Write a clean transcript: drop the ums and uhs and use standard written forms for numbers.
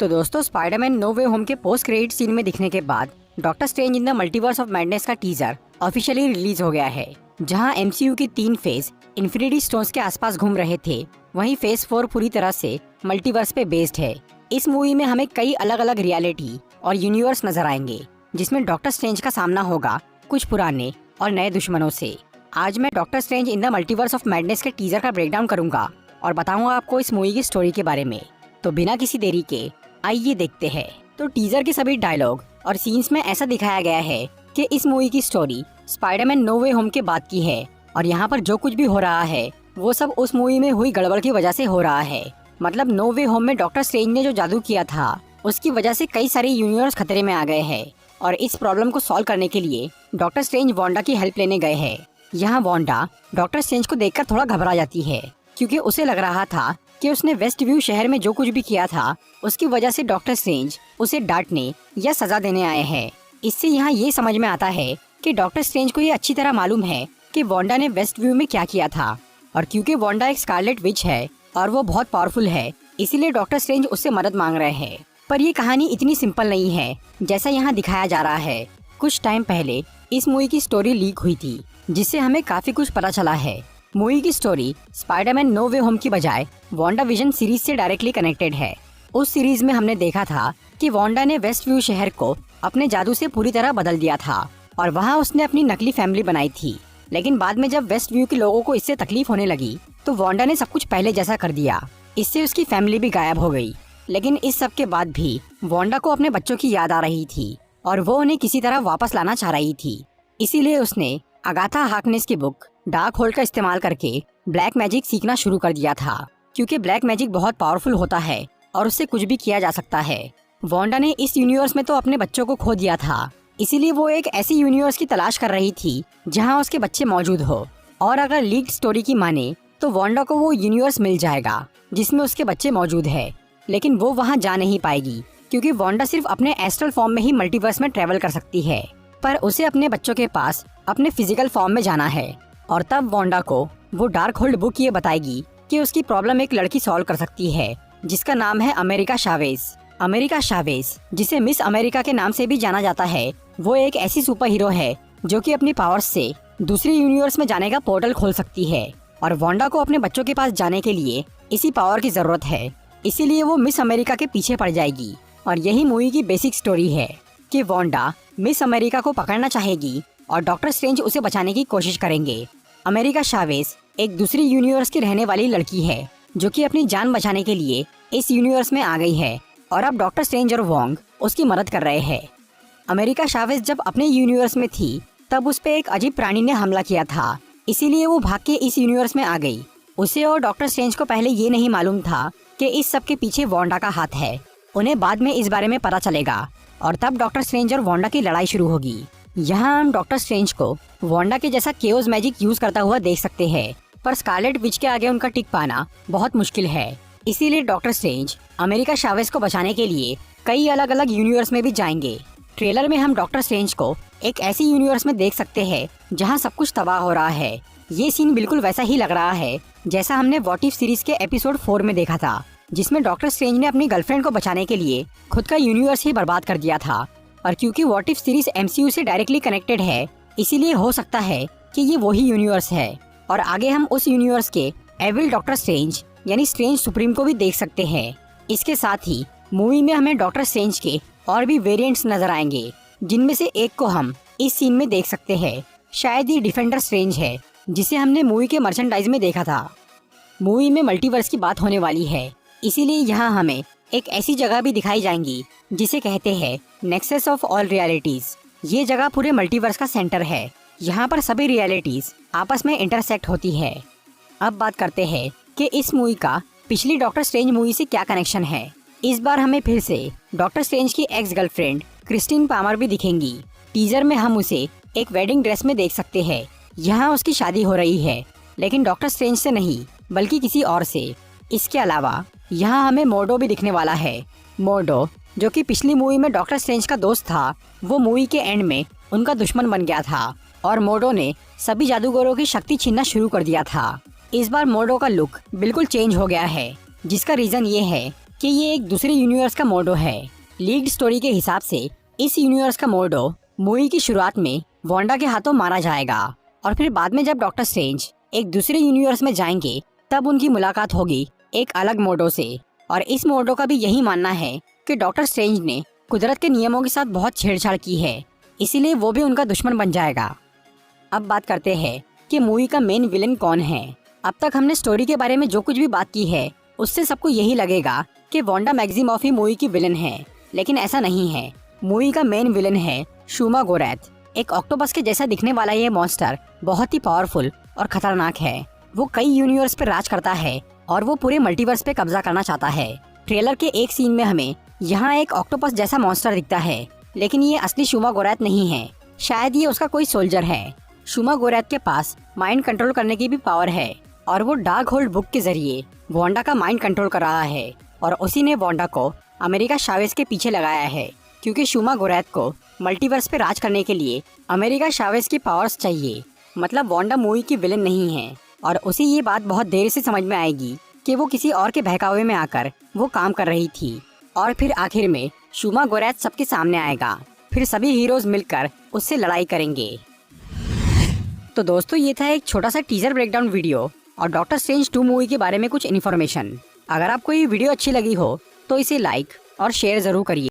तो दोस्तों, Spiderman no वे home के पोस्ट क्रेडिट सीन में दिखने के बाद doctor strange in the multiverse of madness का टीजर ऑफिशियली रिलीज हो गया है। जहां एमसीयू की 3 फेज इन्फिनिटी स्टोन्स के आसपास घूम रहे थे, वहीं फेज 4 पूरी तरह से मल्टीवर्स पे बेस्ड है। इस मूवी में हमें कई अलग अलग रियलिटी और यूनिवर्स नजर आएंगे, जिसमें डॉक्टर स्ट्रेंज का सामना होगा कुछ पुराने और नए दुश्मनों से। आज मैं doctor strange in the multiverse of madness के टीजर का ब्रेकडाउन करूंगा और बताऊंगा आपको इस मूवी की स्टोरी के बारे में। तो बिना किसी देरी के आइए देखते हैं। तो टीजर के सभी डायलॉग और सीन्स में ऐसा दिखाया गया है कि इस मूवी की स्टोरी स्पाइडरमैन नो वे होम के बाद की है और यहाँ पर जो कुछ भी हो रहा है वो सब उस मूवी में हुई गड़बड़ की वजह से हो रहा है। मतलब नो वे होम में डॉक्टर स्ट्रेंज ने जो जादू किया था उसकी वजह से कई सारे यूनिवर्स खतरे में आ गए हैं और इस प्रॉब्लम को सॉल्व करने के लिए डॉक्टर स्ट्रेंज वांडा की हेल्प लेने गए हैं। यहाँ वांडा डॉक्टर स्ट्रेंज को देखकर थोड़ा घबरा जाती है, क्योंकि उसे लग रहा था कि उसने वेस्ट व्यू शहर में जो कुछ भी किया था उसकी वजह से डॉक्टर स्ट्रेंज उसे डांटने या सजा देने आए हैं। इससे यहाँ ये समझ में आता है कि डॉक्टर स्ट्रेंज को ये अच्छी तरह मालूम है कि वांडा ने वेस्ट व्यू में क्या किया था, और क्योंकि वांडा एक स्कारलेट विच है और वो बहुत पावरफुल है, इसीलिए डॉक्टर स्ट्रेंज उससे मदद मांग रहे हैं। पर ये कहानी इतनी सिंपल नहीं है जैसा यहाँ दिखाया जा रहा है। कुछ टाइम पहले इस मूवी की स्टोरी लीक हुई थी, जिससे हमें काफी कुछ पता चला है। मूवी की स्टोरी स्पाइडरमैन नो वे होम की बजाय वांडा विजन सीरीज से डायरेक्टली कनेक्टेड है। उस सीरीज में हमने देखा था कि वांडा ने वेस्ट व्यू शहर को अपने जादू से पूरी तरह बदल दिया था और वहाँ उसने अपनी नकली फैमिली बनाई थी। लेकिन बाद में जब वेस्ट व्यू के लोगों को इससे तकलीफ होने लगी तो वांडा ने सब कुछ पहले जैसा कर दिया। इससे उसकी फैमिली भी गायब हो गई। लेकिन इस सब के बाद भी वांडा को अपने बच्चों की याद आ रही थी और वो उन्हें किसी तरह वापस लाना चाह रही थी। इसीलिए उसने अगाथा हार्कनेस की बुक डार्क होल्ड का इस्तेमाल करके ब्लैक मैजिक सीखना शुरू कर दिया था, क्योंकि ब्लैक मैजिक बहुत पावरफुल होता है और उससे कुछ भी किया जा सकता है। वांडा ने इस यूनिवर्स में तो अपने बच्चों को खो दिया था, इसीलिए वो एक ऐसी यूनिवर्स की तलाश कर रही थी जहां उसके बच्चे मौजूद हो। और अगर लीक्ड स्टोरी की माने तो वांडा को वो यूनिवर्स मिल जाएगा जिसमें उसके बच्चे मौजूद है, लेकिन वो वहाँ जा नहीं पाएगी क्योंकि वांडा सिर्फ अपने एस्ट्रल फॉर्म में ही मल्टीवर्स में ट्रेवल कर सकती है। पर उसे अपने बच्चों के पास अपने फिजिकल फॉर्म में जाना है और तब वांडा को वो डार्क होल्ड बुक ये बताएगी कि उसकी प्रॉब्लम एक लड़की सॉल्व कर सकती है, जिसका नाम है अमेरिका शावेज। अमेरिका शावेज, जिसे मिस अमेरिका के नाम से भी जाना जाता है, वो एक ऐसी सुपर हीरो है जो कि अपनी पावर्स से दूसरे यूनिवर्स में जाने का पोर्टल खोल सकती है और वांडा को अपने बच्चों के पास जाने के लिए इसी पावर की जरूरत है। इसीलिए वो मिस अमेरिका के पीछे पड़ जाएगी और यही मूवी की बेसिक स्टोरी है कि वांडा मिस अमेरिका को पकड़ना चाहेगी और डॉक्टर स्ट्रेंज उसे बचाने की कोशिश करेंगे। अमेरिका शावेज एक दूसरी यूनिवर्स की रहने वाली लड़की है जो कि अपनी जान बचाने के लिए इस यूनिवर्स में आ गई है और अब डॉक्टर स्ट्रेंज और वोंग उसकी मदद कर रहे हैं। अमेरिका शावेज जब अपने यूनिवर्स में थी तब उस पे एक अजीब प्राणी ने हमला किया था, इसीलिए वो भाग के इस यूनिवर्स में आ गई। उसे और डॉक्टर स्ट्रेंज को पहले ये नहीं मालूम था कि इस सब के पीछे वांडा का हाथ है। उन्हें बाद में इस बारे में पता चलेगा और तब डॉक्टर स्ट्रेंज और वांडा की लड़ाई शुरू होगी। यहाँ हम डॉक्टर स्ट्रेंज को वांडा के जैसा केओस मैजिक यूज करता हुआ देख सकते हैं, पर स्कारलेट विच के आगे उनका टिक पाना बहुत मुश्किल है। इसीलिए डॉक्टर स्ट्रेंज अमेरिका शावेज को बचाने के लिए कई अलग अलग यूनिवर्स में भी जाएंगे। ट्रेलर में हम डॉक्टर स्ट्रेंज को एक ऐसी यूनिवर्स में देख सकते हैं जहाँ सब कुछ तबाह हो रहा है। ये सीन बिल्कुल वैसा ही लग रहा है जैसा हमने व्हाट इफ सीरीज के एपिसोड 4 में देखा था, जिसमें डॉक्टर स्ट्रेंज ने अपनी गर्लफ्रेंड को बचाने के लिए खुद का यूनिवर्स ही बर्बाद कर दिया था। और क्योंकि व्हाट इफ सीरीज एमसीयू से डायरेक्टली कनेक्टेड है, इसीलिए हो सकता है कि ये वही यूनिवर्स है और आगे हम उस यूनिवर्स के एविल डॉक्टर स्ट्रेंज यानी स्ट्रेंज सुप्रीम को भी देख सकते हैं। इसके साथ ही मूवी में हमें डॉक्टर स्ट्रेंज के और भी वेरिएंट्स नजर आएंगे, जिनमें से एक को हम इस सीन में देख सकते हैं। शायद ये डिफेंडर स्ट्रेंज है जिसे हमने मूवी के मर्चेंडाइज में देखा था। मूवी में मल्टीवर्स की बात होने वाली है, इसीलिए यहाँ हमें एक ऐसी जगह भी दिखाई जाएंगी जिसे कहते हैं नेक्सस ऑफ ऑल रियलिटीज। ये जगह पूरे मल्टीवर्स का सेंटर है। यहाँ पर सभी रियलिटीज आपस में इंटरसेक्ट होती है। अब बात करते हैं कि इस मूवी का पिछली डॉक्टर स्ट्रेंज मूवी से क्या कनेक्शन है। इस बार हमें फिर से डॉक्टर स्ट्रेंज की एक्स गर्लफ्रेंड क्रिस्टीन पामर भी दिखेंगी। टीजर में हम उसे एक वेडिंग ड्रेस में देख सकते हैं। यहाँ उसकी शादी हो रही है, लेकिन डॉक्टर स्ट्रेंज से नहीं बल्कि किसी और से। इसके अलावा यहाँ हमें मोर्डो भी दिखने वाला है। मोर्डो जो कि पिछली मूवी में डॉक्टर स्ट्रेंज का दोस्त था, वो मूवी के एंड में उनका दुश्मन बन गया था और मोर्डो ने सभी जादूगरों की शक्ति छीनना शुरू कर दिया था। इस बार मोर्डो का लुक बिल्कुल चेंज हो गया है, जिसका रीजन ये है कि ये एक दूसरे यूनिवर्स का मोर्डो है। लीड स्टोरी के हिसाब से इस यूनिवर्स का मोर्डो मूवी की शुरुआत में वांडा के हाथों मारा जाएगा और फिर बाद में जब डॉक्टर स्ट्रेंज एक दूसरे यूनिवर्स में जाएंगे तब उनकी मुलाकात होगी एक अलग मोर्डो से। और इस मोर्डो का भी यही मानना है कि डॉक्टर स्ट्रेंज ने कुदरत के नियमों के साथ बहुत छेड़छाड़ की है, इसीलिए वो भी उनका दुश्मन बन जाएगा। अब बात करते हैं कि मूवी का मेन विलेन कौन है। अब तक हमने स्टोरी के बारे में जो कुछ भी बात की है उससे सबको यही लगेगा कि वांडा मैक्सिमॉफ ही मूवी की विलेन है, लेकिन ऐसा नहीं है। मूवी का मेन विलेन है शूमा गोरैथ। एक ऑक्टोपस के जैसा दिखने वाला ये मॉन्स्टर बहुत ही पावरफुल और खतरनाक है। वो कई यूनिवर्स पे राज करता है और वो पूरे मल्टीवर्स पे कब्जा करना चाहता है। ट्रेलर के एक सीन में हमें यहाँ एक ऑक्टोपस जैसा मॉन्स्टर दिखता है, लेकिन ये असली शूमा गोरैथ नहीं है। शायद ये उसका कोई सोल्जर है। शूमा गोरैथ के पास माइंड कंट्रोल करने की भी पावर है और वो डार्क होल्ड बुक के जरिए वांडा का माइंड कंट्रोल कर रहा है और उसी ने वांडा को अमेरिका शावेज के पीछे लगाया है, क्योंकि शूमा गोरैथ को मल्टीवर्स पे राज करने के लिए अमेरिका शावेज की पावर्स चाहिए। मतलब वांडा मूवी की विलेन नहीं है और उसे ये बात बहुत देर से समझ में आएगी कि वो किसी और के बहकावे में आकर वो काम कर रही थी। और फिर आखिर में शूमा गोरैथ सबके सामने आएगा, फिर सभी हीरोज मिलकर उससे लड़ाई करेंगे। तो दोस्तों ये था एक छोटा सा टीजर ब्रेकडाउन वीडियो और डॉक्टर स्ट्रेंज 2 मूवी के बारे में कुछ इन्फॉर्मेशन। अगर आपको ये वीडियो अच्छी लगी हो तो इसे लाइक और शेयर जरूर करिए।